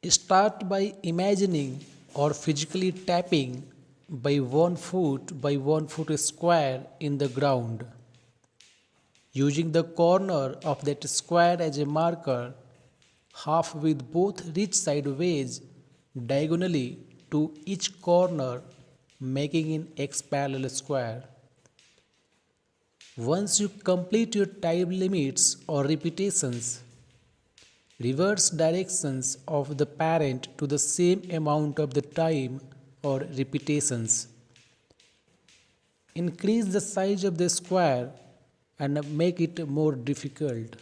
Start by imagining or physically tapping by 1 foot by 1 foot square in the ground, using the corner of that square as a marker, half with both reach sideways diagonally to each corner, making an x parallel square. Once you complete your time limits or repetitions, reverse directions of the parent to the same amount of the time or repetitions. Increase the size of the square and make it more difficult.